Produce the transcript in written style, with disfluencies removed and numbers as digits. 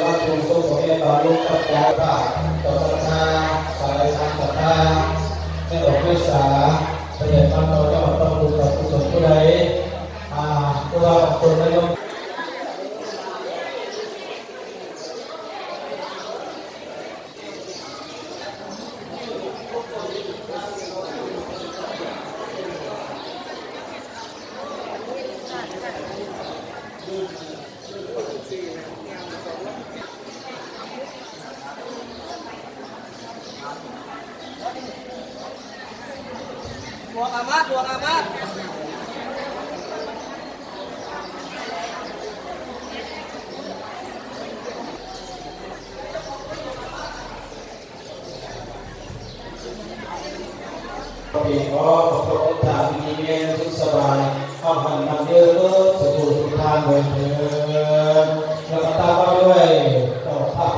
ว่าถูกส่งของเองต่อลูกกับยายบ้าต่อศรัทธาสายทางศรัทธาในอกวิสาเสด็จมาต่อเจ้าต้องบุญต่อกุศลผู้ใดผู้ว่าคนไม่ยอมดวงอามาดวงอามาดพระบิดาขอพระองค์ทางมีเมตสุขสบายข้าพันธ์นำเยอะสุขทุกทางเลยเถิด